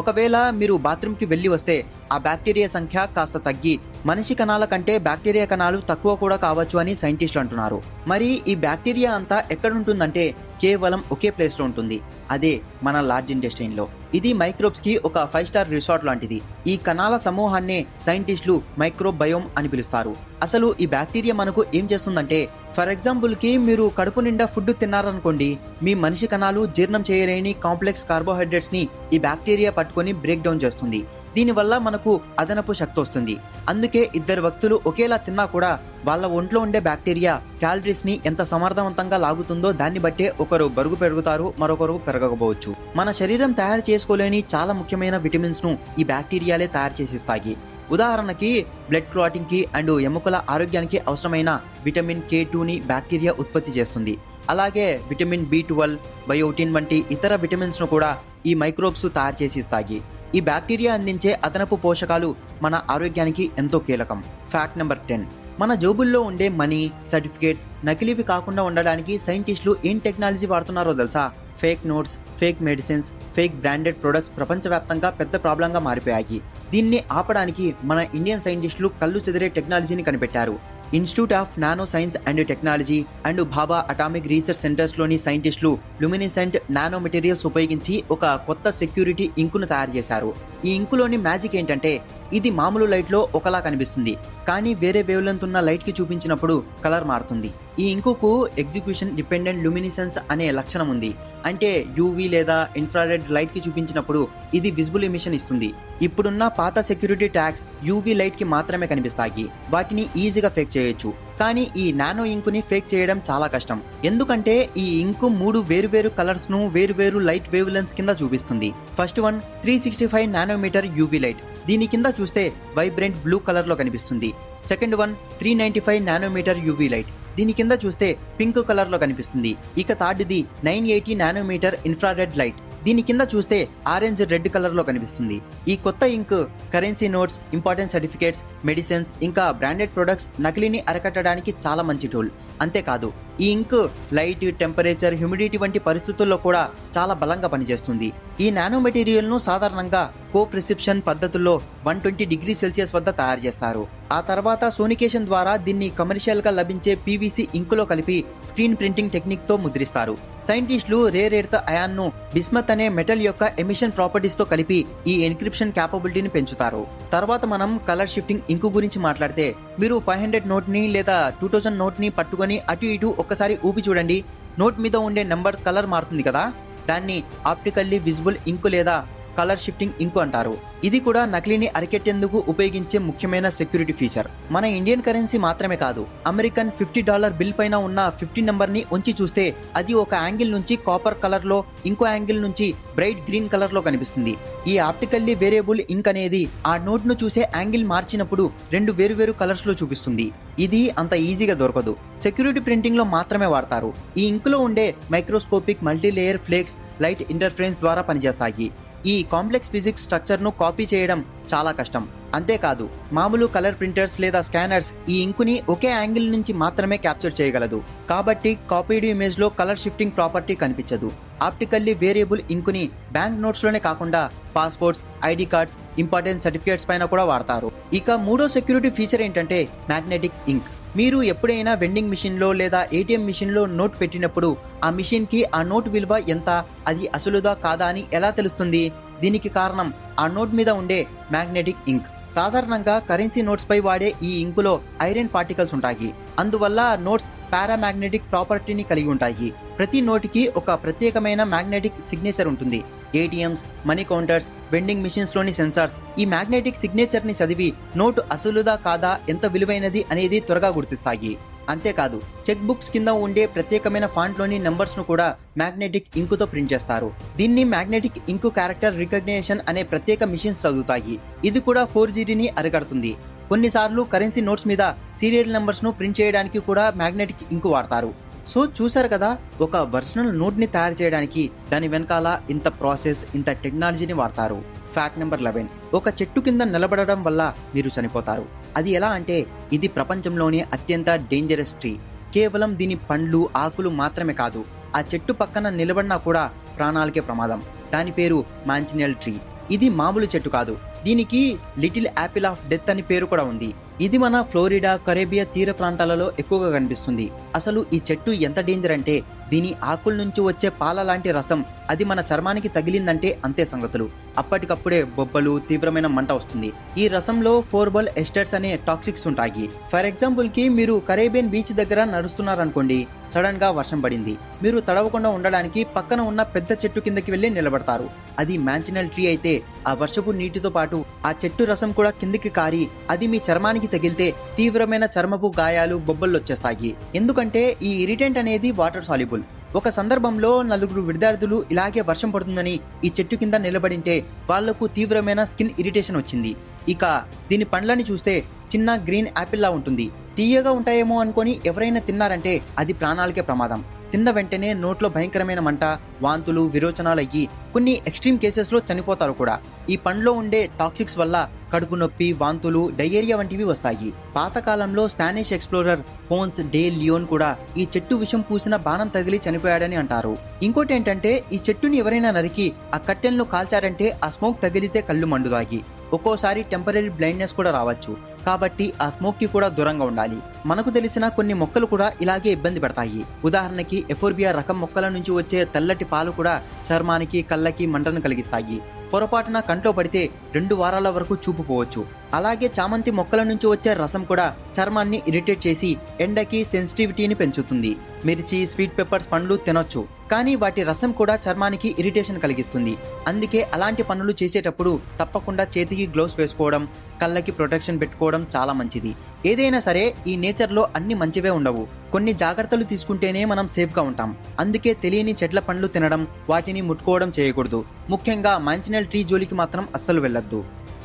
Speaker 1: ఒకవేళ మీరు బాత్రూమ్కి వెళ్ళి వస్తే ఆ బ్యాక్టీరియా సంఖ్య కాస్త తగ్గి మనిషి కణాల కంటే బ్యాక్టీరియా కణాలు తక్కువ కూడా కావచ్చు అని సైంటిస్టులు అంటున్నారు. మరి ఈ బ్యాక్టీరియా అంతా ఎక్కడుంటుందంటే కేవలం ఒకే ప్లేస్లో ఉంటుంది, అదే మన లార్జ్ ఇంటెస్టైన్ లో. ఇది మైక్రోబ్స్ కి ఒక 5 స్టార్ రిసార్ట్ లాంటిది. ఈ కణాల సమూహాన్నే సైంటిస్టులు మైక్రోబయోమ్ అని పిలుస్తారు. అసలు ఈ బ్యాక్టీరియా మనకు ఏం చేస్తుందంటే, ఫర్ ఎగ్జాంపుల్ కి మీరు కడుపు నిండా ఫుడ్ తిన్నారనుకోండి, మీ మనిషి కణాలు జీర్ణం చేయలేని కాంప్లెక్స్ కార్బోహైడ్రేట్స్ ని ఈ బ్యాక్టీరియా పట్టుకొని బ్రేక్ డౌన్ చేస్తుంది. దీనివల్ల మనకు అదనపు శక్తి వస్తుంది. అందుకే ఇద్దరు వ్యక్తులు ఒకేలా తిన్నా కూడా వాళ్ళ ఒంట్లో ఉండే బ్యాక్టీరియా క్యాలరీస్ ని ఎంత సమర్థవంతంగా లాగుతుందో దాన్ని బట్టే ఒకరు బరువు పెరుగుతారు, మరొకరు పెరగకపోవచ్చు. మన శరీరం తయారు చేసుకోలేని చాలా ముఖ్యమైన విటమిన్స్ ను ఈ బ్యాక్టీరియాలే తయారు చేసిస్తాయి. ఉదాహరణకి బ్లడ్ క్లాటింగ్ కి అండ్ ఎముకల ఆరోగ్యానికి అవసరమైన విటమిన్ K2ని బ్యాక్టీరియా ఉత్పత్తి చేస్తుంది. అలాగే విటమిన్ B12, బయోటిన్ వంటి ఇతర విటమిన్స్ ను కూడా ఈ మైక్రోబ్స్ తయారు చేసిస్తాయి. ఈ బ్యాక్టీరియా అందించే అదనపు పోషకాలు మన ఆరోగ్యానికి ఎంతో కీలకం. ఫ్యాక్ట్ నెంబర్ 10, మన జోబుల్లో ఉండే మనీ, సర్టిఫికేట్స్ నకిలీవి కాకుండా ఉండడానికి సైంటిస్టులు ఏం టెక్నాలజీ వాడుతున్నారో తెలుసా? Fake notes, fake medicines, fake branded products ప్రపంచవ్యాప్తంగా పెద్ద ప్రాబ్లంగా మారిపోయాయి. దీన్ని ఆపడానికి మన ఇండియన్ సైంటిస్టులు కళ్ళు చెదిరే టెక్నాలజీని కనిపెట్టారు. Institute of nano science and technology and Bhabha atomic research సెంటర్స్లోని సైంటిస్టులు ల్యూమినిసెంట్ నానో మెటీరియల్స్ ఉపయోగించి ఒక కొత్త సెక్యూరిటీ ఇంకును తయారు చేశారు. ఈ ఇంకులోని మ్యాజిక్ ఏంటంటే, ఇది మామూలు లైట్లో ఒకలా కనిపిస్తుంది, కానీ వేరే వేవ్ లెంత్ ఉన్న లైట్ కి చూపించినప్పుడు కలర్ మారుతుంది. ఈ ఇంకుకు ఎగ్జిక్యూషన్ డిపెండెంట్ ల్యూమినిసెన్స్ అనే లక్షణం ఉంది. అంటే యూవీ లేదా ఇన్ఫ్రారెడ్ లైట్ కి చూపించినప్పుడు ఇది విజిబుల్ ఎమిషన్ ఇస్తుంది. ఇప్పుడున్న పాత సెక్యూరిటీ ట్యాగ్స్ యూవీ లైట్ కి మాత్రమే కనిపిస్తాయి, వాటిని ఈజీగా ఫేక్ చేయొచ్చు. కానీ ఈ నానో ఇంకుని ఫేక్ చేయడం చాలా కష్టం. ఎందుకంటే ఈ ఇంకు 3 వేరువేరు కలర్స్ ను వేరువేరు లైట్ వేవ్ లెన్స్ కింద చూపిస్తుంది. First one 365 nanometre UV light, దీని కింద చూస్తే వైబ్రెంట్ బ్లూ కలర్ లో కనిపిస్తుంది. Second one 395 nanometre UV light, దీని కింద చూస్తే పింక్ కలర్ లో కనిపిస్తుంది. ఇక థర్డ్ది 980 నానోమీటర్ ఇన్ఫ్రారెడ్ లైట్, దీని కింద చూస్తే ఆరెంజ్ రెడ్ కలర్ లో కనిపిస్తుంది. ఈ కొత్త ink currency notes, important certificates, medicines ఇంకా బ్రాండెడ్ ప్రొడక్ట్స్ నకిలీని అరికట్టడానికి చాలా మంచి టూల్. అంతేకాదు ఈ ఇంక్ లైట్, టెంపరేచర్, హ్యూమిడిటీ వంటి పరిస్థితుల్లో కూడా చాలా బలంగా పనిచేస్తుంది. ఈ నానో మెటీరియల్ ను సాధారణంగా కో ప్రిస్క్రిప్షన్ పద్ధతుల్లో 120 డిగ్రీ సెల్సియస్ వద్ద తయారు చేస్తారు. ఆ తర్వాత సోనికేషన్ ద్వారా దీన్ని కమర్షియల్ గా లభించే పీవీసీ ఇంక్ లో కలిపి స్క్రీన్ ప్రింటింగ్ టెక్నిక్ తో ముద్రిస్తారు. సైంటిస్టులు రేర్ ఎర్త్ అయాన్ ను బిస్మత్ అనే మెటల్ యొక్క ఎమిషన్ ప్రాపర్టీస్ తో కలిపి ఈ ఎన్క్రిప్షన్ క్యాపబిలిటీని పెంచుతారు. తర్వాత మనం కలర్ షిఫ్టింగ్ ఇంక్ గురించి మాట్లాడితే, మీరు 500 నోట్ ని లేదా 2000 నోట్ ని పట్టుకొని అటు ఇటు ఒక్కసారి ఊపి చూడండి. నోట్ మీద ఉండే నెంబర్ కలర్ మారుతుంది కదా, దాన్ని ఆప్టికల్లీ విజిబుల్ ఇంక్ లేదా కలర్ షిఫ్టింగ్ ఇంక్ అంటారు. ఇది కూడా నకిలీని అరికెట్టేందుకు ఉపయోగించే ముఖ్యమైన సెక్యూరిటీ ఫీచర్. మన ఇండియన్ కరెన్సీ మాత్రమే కాదు, అమెరికన్ $50 బిల్ పైన ఉన్న 50 నంబర్ ని ఉంచి చూస్తే అది ఒక యాంగిల్ నుంచి కాపర్ కలర్ లో, ఇంకో యాంగిల్ నుంచి బ్రైట్ గ్రీన్ కలర్ లో కనిపిస్తుంది. ఈ ఆప్టికల్లీ వేరియబుల్ ఇంక్ అనేది ఆ నోట్ ను చూసే యాంగిల్ మార్చినప్పుడు 2 వేరు కలర్స్ లో చూపిస్తుంది. ఇది అంత ఈజీగా దొరకదు, సెక్యూరిటీ ప్రింటింగ్ లో మాత్రమే వాడతారు. ఈ ఇంక్ లో ఉండే microscopic multilayer flakes light interference ద్వారా పనిచేస్తాయి. ఈ కాంప్లెక్స్ ఫిజిక్స్ స్ట్రక్చర్ ను కాపీ చేయడం చాలా కష్టం. అంతేకాదు మామూలు కలర్ ప్రింటర్స్ లేదా స్కానర్స్ ఈ ఇంకుని ఒకే యాంగిల్ నుంచి మాత్రమే క్యాప్చర్ చేయగలదు. కాబట్టి కాపీడ్ ఇమేజ్ లో కలర్ షిఫ్టింగ్ ప్రాపర్టీ కనిపించదు. ఆప్టికల్లీ వేరియబుల్ ఇంకుని బ్యాంక్ నోట్స్ లోనే కాకుండా passports, ID cards, important certificates పైన కూడా వాడతారు. ఇక మూడో సెక్యూరిటీ ఫీచర్ ఏంటంటే మ్యాగ్నెటిక్ ఇంక్. మీరు ఎప్పుడైనా వెండింగ్ మిషన్ లో లేదా ఏటీఎం మిషన్ లో నోట్ పెట్టినప్పుడు ఆ మిషన్ కి ఆ నోట్ విలువ ఎంత, అది అసలుదా కాదా అని ఎలా తెలుస్తుంది? దీనికి కారణం ఆ నోట్ మీద ఉండే మ్యాగ్నెటిక్ ఇంక్. సాధారణంగా కరెన్సీ నోట్స్ పై వాడే ఈ ఇంకులో ఐరన్ పార్టికల్స్ ఉంటాయి. అందువల్ల నోట్స్ పారామాగ్నెటిక్ ప్రాపర్టీని కలిగి ఉంటాయి. ప్రతి నోటికి ఒక ప్రత్యేకమైన మ్యాగ్నెటిక్ సిగ్నేచర్ ఉంటుంది. ATMs, money counters, vending machines లోని సెన్సార్స్ ఈ మ్యాగ్నెటిక్ సిగ్నేచర్ ని చదివి నోటు అసలుదా కాదా, ఎంత విలువైనది అనేది త్వరగా గుర్తిస్తాయి. అంతేకాదు చెక్ బుక్స్ కింద ఉండే ప్రత్యేకమైన ఫాంట్ లోని నంబర్స్ ను కూడా మ్యాగ్నెటిక్ ఇంక్ తో ప్రింట్ చేస్తారు. దీన్ని మ్యాగ్నెటిక్ ఇంక్ క్యారెక్టర్ రికగ్నిషన్ అనే ప్రత్యేక మిషన్స్ చదువుతాయి. ఇది కూడా ఫోర్జరీని అరికడుతుంది. కొన్నిసార్లు కరెన్సీ నోట్స్ మీద సీరియల్ నంబర్స్ ను ప్రింట్ చేయడానికి కూడా మ్యాగ్నెటిక్ ఇంక్ వాడతారు. సో చూసారు కదా, ఒక ఒరిజినల్ నోట్ ని తయారు చేయడానికి దాని వెనకాల ఇంత ప్రాసెస్, ఇంత టెక్నాలజీని వాడతారు. ఫ్యాక్ట్ నెంబర్ 11, ఒక చెట్టు కింద నిలబడడం వల్ల మీరు చనిపోతారు. అది ఎలా అంటే, ఇది ప్రపంచంలోనే అత్యంత డేంజరస్ ట్రీ. కేవలం దీని పండ్లు, ఆకులు మాత్రమే కాదు, ఆ చెట్టు పక్కన నిలబడినా కూడా ప్రాణాలకే ప్రమాదం. దాని పేరు మాంచినెల్ ట్రీ. ఇది మామూలు చెట్టు కాదు, దీనికి లిటిల్ యాపిల్ ఆఫ్ డెత్ అని పేరు కూడా ఉంది. ఇది మన ఫ్లోరిడా, కరేబియా తీర ప్రాంతాలలో ఎక్కువగా కనిపిస్తుంది. అసలు ఈ చెట్టు ఎంత డేంజర్ అంటే, దీని ఆకుల నుంచి వచ్చే పాల లాంటి రసం అది మన చర్మానికి తగిలిందంటే అంతే సంగతులు. అప్పటికప్పుడే బొబ్బలు, తీవ్రమైన మంట వస్తుంది. ఈ రసంలో ఫోర్బల్ ఎస్టర్స్ అనే టాక్సిక్స్ ఉంటాయి. ఫర్ ఎగ్జాంపుల్ కి మీరు కరేబియన్ బీచ్ దగ్గర నడుస్తున్నారనుకోండి, సడన్ గా వర్షం పడింది. మీరు తడవకుండా ఉండడానికి పక్కన ఉన్న పెద్ద చెట్టు కిందకి వెళ్లి నిలబడతారు. అది మాంచినల్ ట్రీ అయితే ఆ వర్షపు నీటితో పాటు ఆ చెట్టు రసం కూడా కిందికి కారి అది మీ చర్మానికి తగిలితే తీవ్రమైన చర్మపు గాయాలు, బొబ్బలు వచ్చేస్తాయి. ఎందుకంటే ఈ ఇరిటెంట్ అనేది వాటర్ సాల్యుబుల్. ఒక సందర్భంలో 4 విద్యార్థులు ఇలాగే వర్షం పడుతుందని ఈ చెట్టు కింద నిలబడింటే వాళ్లకు తీవ్రమైన స్కిన్ ఇరిటేషన్ వచ్చింది. ఇక దీని పండ్లని చూస్తే చిన్న గ్రీన్ యాపిల్ లా ఉంటుంది. తీయగా ఉంటాయేమో అనుకొని ఎవరైనా తిన్నారంటే అది ప్రాణాలకే ప్రమాదం. తిన్న వెంటనే నోట్లో భయంకరమైన మంట, వాంతులు, విరోచనాలు అయ్యి కొన్ని ఎక్స్ట్రీమ్ కేసెస్ లో చనిపోతారు కూడా. ఈ పండ్లో ఉండే టాక్సిక్స్ వల్ల కడుపు నొప్పి, వాంతులు, డయేరియా వంటివి వస్తాయి. పాతకాలంలో Spanish explorer Ponce de Leon కూడా ఈ చెట్టు విషం పూసిన బాణం తగిలి చనిపోయాడని అంటారు. ఇంకోటి ఏంటంటే, ఈ చెట్టుని ఎవరైనా నరికి ఆ కట్టెలను కాల్చారంటే ఆ స్మోక్ తగిలితే కళ్ళు మండుతాయి. ఒక్కోసారి టెంపరరీ బ్లైండ్నెస్ కూడా రావచ్చు. కాబట్టి ఆ స్మోక్ కి కూడా దూరంగా ఉండాలి. మనకు తెలిసిన కొన్ని మొక్కలు కూడా ఇలాగే ఇబ్బంది పెడతాయి. ఉదాహరణకి ఎఫోర్బియా రకం మొక్కల నుంచి వచ్చే తెల్లటి పాలు కూడా చర్మానికి, కళ్ళకి మంటను కలిగిస్తాయి. పొరపాటున కంట్లో పడితే 2 వారాల వరకు చూపు పోవచ్చు. అలాగే చామంతి మొక్కల నుంచి వచ్చే రసం కూడా చర్మాన్ని ఇరిటేట్ చేసి ఎండకి సెన్సిటివిటీని పెంచుతుంది. మిర్చి, స్వీట్ పెప్పర్స్ పండ్లు తినొచ్చు, కానీ వాటి రసం కూడా చర్మానికి ఇరిటేషన్ కలిగిస్తుంది. అందుకే అలాంటి పనులు చేసేటప్పుడు తప్పకుండా చేతికి గ్లౌస్ వేసుకోవడం, కళ్ళకి ప్రొటెక్షన్ పెట్టుకోవడం చాలా మంచిది. ఏదైనా సరే ఈ నేచర్లో అన్ని మంచివే ఉండవు. కొన్ని జాగ్రత్తలు తీసుకుంటేనే మనం సేఫ్గా ఉంటాం. అందుకే తెలియని చెట్ల పండ్లు తినడం, వాటిని ముట్టుకోవడం చేయకూడదు. ముఖ్యంగా మాంచినల్ ట్రీ జోలికి మాత్రం అస్సలు వెళ్ళొద్దు.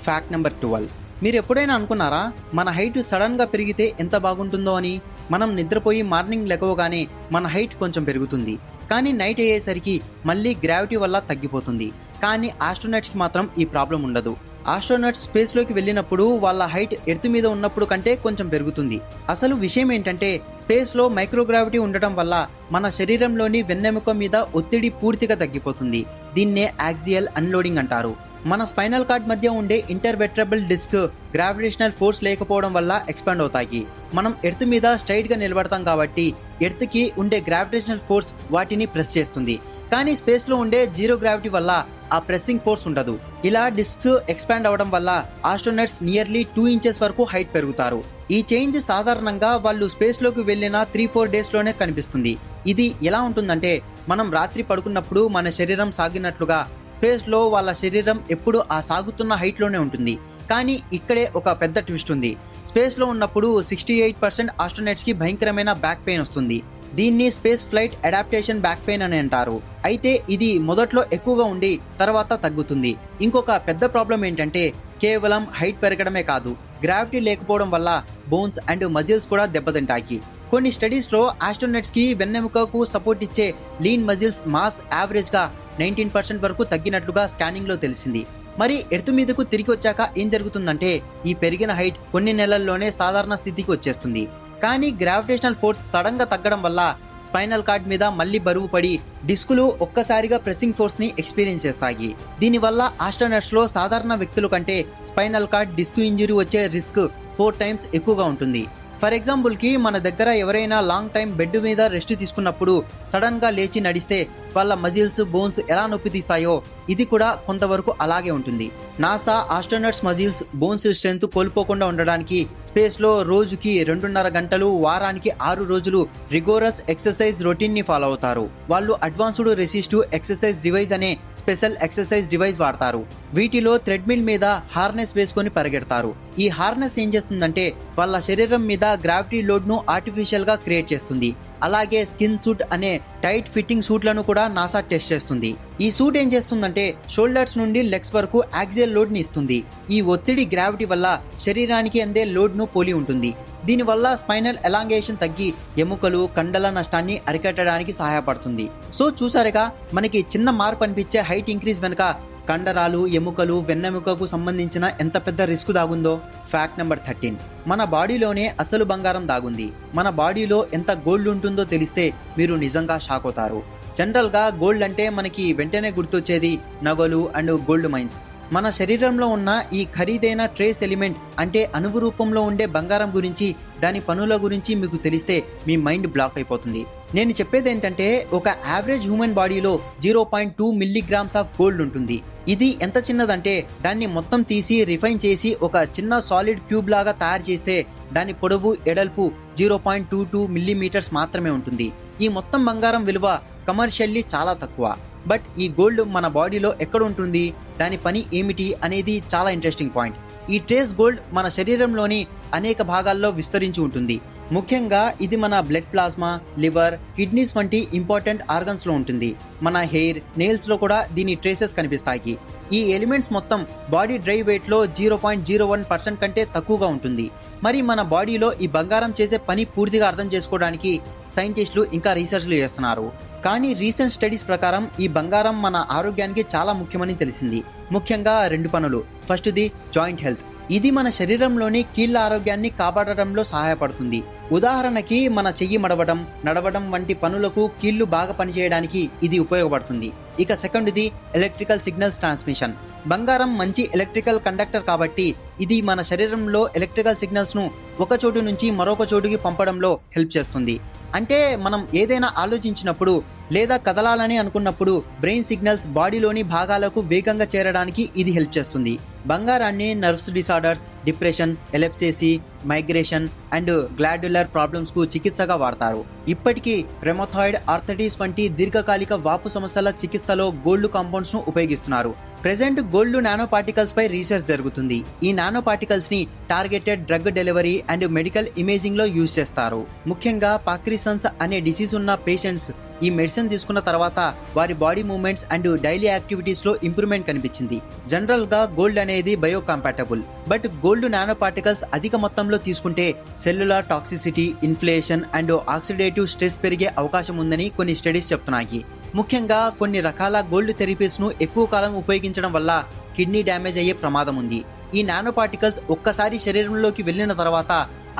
Speaker 1: ఫ్యాక్ట్ నెంబర్ 12, మీరు ఎప్పుడైనా అనుకున్నారా మన హైట్ సడన్ గా పెరిగితే ఎంత బాగుంటుందో అని? మనం నిద్రపోయి మార్నింగ్ లెగవగానే మన హైట్ కొంచెం పెరుగుతుంది. కానీ నైట్ అయ్యేసరికి మళ్ళీ గ్రావిటీ వల్ల తగ్గిపోతుంది. కానీ ఆస్ట్రోనట్స్కి మాత్రం ఈ ప్రాబ్లం ఉండదు. ఆస్ట్రోనట్స్ స్పేస్లోకి వెళ్ళినప్పుడు వాళ్ళ హైట్ ఎర్త్ మీద ఉన్నప్పుడు కంటే కొంచెం పెరుగుతుంది. అసలు విషయం ఏంటంటే స్పేస్లో మైక్రోగ్రావిటీ ఉండటం వల్ల మన శరీరంలోని వెన్నెముక మీద ఒత్తిడి పూర్తిగా తగ్గిపోతుంది. దీన్నే యాక్సియల్ అన్లోడింగ్ అంటారు. మన స్పైనల్ కార్డ్ మధ్య ఉండే ఇంటర్వెట్రబుల్ డిస్క్ గ్రావిటేషనల్ ఫోర్స్ లేకపోవడం వల్ల ఎక్స్పాండ్ అవుతాయి. మనం ఎర్త్ మీద స్ట్రైట్ గా నిలబడతాం కాబట్టి ఎర్త్ కి ఉండే గ్రావిటేషనల్ ఫోర్స్ వాటిని ప్రెస్ చేస్తుంది. కానీ స్పేస్ లో ఉండే జీరో గ్రావిటీ వల్ల ఆ ప్రెస్సింగ్ ఫోర్స్ ఉండదు. ఇలా డిస్క్స్ ఎక్స్పాండ్ అవడం వల్ల ఆస్ట్రోనట్స్ నియర్లీ 2 ఇంచెస్ వరకు హైట్ పెరుగుతారు. ఈ చేంజ్ సాధారణంగా వాళ్ళు స్పేస్ లోకి వెళ్ళిన 3-4 డేస్ లోనే కనిపిస్తుంది. ఇది ఎలా ఉంటుందంటే మనం రాత్రి పడుకున్నప్పుడు మన శరీరం సాగినట్లుగా స్పేస్ లో వాళ్ళ శరీరం ఎప్పుడు ఆ సాగుతున్న హైట్ లోనే ఉంటుంది. కానీ ఇక్కడే ఒక పెద్ద ట్విస్ట్ ఉంది. స్పేస్ లో ఉన్నప్పుడు 68% ఆస్ట్రోనట్స్ కి భయంకరమైన బ్యాక్ పెయిన్ వస్తుంది. దీన్ని space flight adaptation back pain అని అంటారు. అయితే ఇది మొదట్లో ఎక్కువగా ఉండి తర్వాత తగ్గుతుంది. ఇంకొక పెద్ద ప్రాబ్లం ఏంటంటే కేవలం హైట్ పెరగడమే కాదు, గ్రావిటీ లేకపోవడం వల్ల బోన్స్ అండ్ మజిల్స్ కూడా దెబ్బతింటాయి. కొన్ని స్టడీస్ లో ఆస్ట్రోనట్స్ కి వెన్నెముకకు సపోర్ట్ ఇచ్చే లీన్ మజిల్స్ మాస్ యావరేజ్ గా 19% వరకు తగ్గినట్లుగా స్కానింగ్ లో తెలిసింది. మరి ఎర్త్ మీదకు తిరిగి వచ్చాక ఏం జరుగుతుందంటే ఈ పెరిగిన హైట్ కొన్ని నెలల్లోనే సాధారణ స్థితికి వచ్చేస్తుంది. కానీ గ్రావిటేషనల్ ఫోర్స్ సడన్ గా తగ్గడం వల్ల స్పైనల్ కార్డ్ మీద మళ్ళీ బరువు పడి డిస్కులు ఒక్కసారిగా ప్రెస్సింగ్ ఫోర్స్ ని ఎక్స్పీరియన్స్ చేస్తాయి. దీనివల్ల ఆస్ట్రోనట్స్ లో సాధారణ వ్యక్తుల కంటే స్పైనల్ కార్డ్ డిస్క్ ఇంజరీ వచ్చే రిస్క్ 4 టైమ్స్ ఎక్కువగా ఉంటుంది. ఫర్ ఎగ్జాంపుల్ కి మన దగ్గర ఎవరైనా లాంగ్ టైం బెడ్ మీద రెస్ట్ తీసుకున్నప్పుడు సడన్ గా లేచి నడిస్తే వాళ్ళ మజిల్స్ బోన్స్ ఎలా నొప్పి తీస్తాయో ఇది కూడా కొంతవరకు అలాగే ఉంటుంది. NASA astronauts muscles bones strength కోల్పోకుండా ఉండడానికి స్పేస్ లో రోజుకి 2.5 గంటలు వారానికి 6 రోజులు రిగోరస్ ఎక్సర్సైజ్ రొటీన్ ని ఫాలో అవుతారు. వాళ్ళు అడ్వాన్స్డ్ రెసిస్టివ్ ఎక్సర్సైజ్ డివైస్ అనే స్పెషల్ ఎక్సర్సైజ్ డివైస్ వాడతారు. వీటిలో థ్రెడ్మిల్ మీద హార్నెస్ వేసుకొని పరిగెడతారు. ఈ హార్నెస్ ఏం చేస్తుందంటే వాళ్ళ శరీరం మీద గ్రావిటీ లోడ్ ను ఆర్టిఫిషియల్ గా క్రియేట్ చేస్తుంది. అలాగే స్కిన్ సూట్ అనే టైట్ ఫిట్టింగ్ సూట్లను కూడా నాసా టెస్ట్ చేస్తుంది. ఈ సూట్ ఏం చేస్తుందంటే షోల్డర్స్ నుండి లెగ్స్ వరకు యాక్సియల్ లోడ్ ని ఇస్తుంది. ఈ ఒత్తిడి గ్రావిటీ వల్ల శరీరానికి అందే లోడ్ ను పోలి ఉంటుంది. దీనివల్ల స్పైనల్ ఎలాంగేషన్ తగ్గి ఎముకలు కండల నష్టాన్ని అరికట్టడానికి సహాయపడుతుంది. సో చూసారుగా, మనకి చిన్న మార్పు అనిపించే హైట్ ఇంక్రీజ్ వెనుక కండరాలు, ఎముకలు, వెన్నెముకకు సంబంధించిన ఎంత పెద్ద రిస్క్ దాగుందో. ఫ్యాక్ట్ నెంబర్ 13, మన బాడీలోనే అసలు బంగారం దాగుంది. మన బాడీలో ఎంత గోల్డ్ ఉంటుందో తెలిస్తే మీరు నిజంగా షాక్ అవుతారు. జనరల్ గా గోల్డ్ అంటే మనకి వెంటనే గుర్తొచ్చేది నగలు అండ్ గోల్డ్ మైన్స్. మన శరీరంలో ఉన్న ఈ ఖరీదైన ట్రేస్ ఎలిమెంట్ అంటే అణువు రూపంలో ఉండే బంగారం గురించి, దాని పనుల గురించి మీకు తెలిస్తే మీ మైండ్ బ్లాక్ అయిపోతుంది. నేను చెప్పేది ఏంటంటే ఒక యావరేజ్ హ్యూమన్ బాడీలో 0.2 మిల్లీగ్రామ్స్ ఆఫ్ గోల్డ్ ఉంటుంది. ఇది ఎంత చిన్నదంటే దాన్ని మొత్తం తీసి రిఫైన్ చేసి ఒక చిన్న సాలిడ్ క్యూబ్ లాగా తయారు చేస్తే దాని పొడవు ఎడల్పు 0.22 మిల్లీమీటర్స్ మాత్రమే ఉంటుంది. ఈ మొత్తం బంగారం విలువ కమర్షియల్లీ చాలా తక్కువ. బట్ ఈ గోల్డ్ మన బాడీలో ఎక్కడ ఉంటుంది, దాని పని ఏమిటి అనేది చాలా ఇంట్రెస్టింగ్ పాయింట్. ఈ ట్రేస్ గోల్డ్ మన శరీరంలోని అనేక భాగాల్లో విస్తరించి ఉంటుంది. ముఖ్యంగా ఇది మన బ్లడ్ ప్లాస్మా, లివర్, కిడ్నీస్ వంటి ఇంపార్టెంట్ ఆర్గన్స్ లో ఉంటుంది. మన హెయిర్, నెయిల్స్ లో కూడా దీని ట్రేసెస్ కనిపిస్తాయి. ఈ ఎలిమెంట్స్ మొత్తం బాడీ డ్రై వెయిట్ లో 0.01% కంటే తక్కువగా ఉంటుంది. మరి మన బాడీలో ఈ బంగారం చేసే పని పూర్తిగా అర్థం చేసుకోవడానికి సైంటిస్టులు ఇంకా రీసెర్చ్లు చేస్తున్నారు. కానీ రీసెంట్ స్టడీస్ ప్రకారం ఈ బంగారం మన ఆరోగ్యానికి చాలా ముఖ్యమని తెలిసింది. ముఖ్యంగా 2 పనులు. ఫస్ట్ది జాయింట్ హెల్త్. ఇది మన శరీరంలోని కీళ్ల ఆరోగ్యాన్ని కాపాడడంలో సహాయపడుతుంది. ఉదాహరణకి మన చెయ్యి మడవడం, నడవడం వంటి పనులకు కీళ్లు బాగా పనిచేయడానికి ఇది ఉపయోగపడుతుంది. ఇక సెకండ్ది ఎలక్ట్రికల్ సిగ్నల్స్ ట్రాన్స్మిషన్. బంగారం మంచి ఎలక్ట్రికల్ కండక్టర్ కాబట్టి ఇది మన శరీరంలో ఎలక్ట్రికల్ సిగ్నల్స్ ను ఒక చోటు నుంచి మరొక చోటుకి పంపడంలో హెల్ప్ చేస్తుంది. అంటే మనం ఏదైనా ఆలోచించినప్పుడు లేదా కదలాలని అనుకున్నప్పుడు బ్రెయిన్ సిగ్నల్స్ బాడీలోని భాగాలకు వేగంగా చేరడానికి ఇది హెల్ప్ చేస్తుంది. బంగారాన్ని nerves disorders, depression, epilepsy, migration and glandular problems కు చికిత్సగా వాడతారు. ఇప్పటికీ రెమథాయిడ్ ఆర్థరైటిస్ వంటి దీర్ఘకాలిక వాపు సమస్యల చికిత్సలో గోల్డ్ కాంపౌండ్స్ ను ఉపయోగిస్తున్నారు. ప్రెజెంట్ గోల్డ్ నానో పార్టికల్స్ పై రీసెర్చ్ జరుగుతుంది. ఈ నానో పార్టికల్స్ ని targeted drug delivery and medical imaging లో యూజ్ చేస్తారు. ముఖ్యంగా పార్కిన్సన్స్ అనే డిసీజ్ ఉన్న పేషెంట్స్ ఈ మెడిసిన్ తీసుకున్న తర్వాత వారి body movements and daily activities లో ఇంప్రూవ్మెంట్ కనిపించింది. జనరల్ గా గోల్డ్ అనేది bio compatible, but gold nano particles అధిక మొత్తంలో తీసుకుంటే cellular toxicity, inflation and oxidative stress పెరిగే అవకాశం ఉందని కొన్ని స్టడీస్ చెప్తున్నాయి. ముఖ్యంగా కొన్ని రకాల గోల్డ్ థెరపీస్ ను ఎక్కువ కాలం ఉపయోగించడం వల్ల కిడ్నీ డ్యామేజ్ అయ్యే ప్రమాదం ఉంది. ఈ నానో పార్టికల్స్ ఒక్కసారి శరీరంలోకి వెళ్ళిన తర్వాత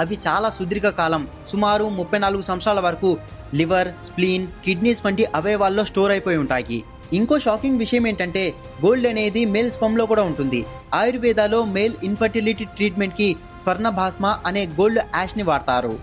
Speaker 1: అవి చాలా సుదీర్ఘ కాలం, సుమారు 34 సంవత్సరాల వరకు లివర్, స్ప్లీన్, కిడ్నీస్ వంటి అవయవాల్లో స్టోర్ అయిపోయి ఉంటాయి. ఇంకో షాకింగ్ విషయం ఏంటంటే గోల్డ్ అనేది మేల్ స్పమ్ లో కూడా ఉంటుంది. ఆయుర్వేదాలో మేల్ ఇన్ఫర్టిలిటీ ట్రీట్మెంట్ కి స్వర్ణ భాస్మ అనే గోల్డ్ యాష్ ని వాడతారు.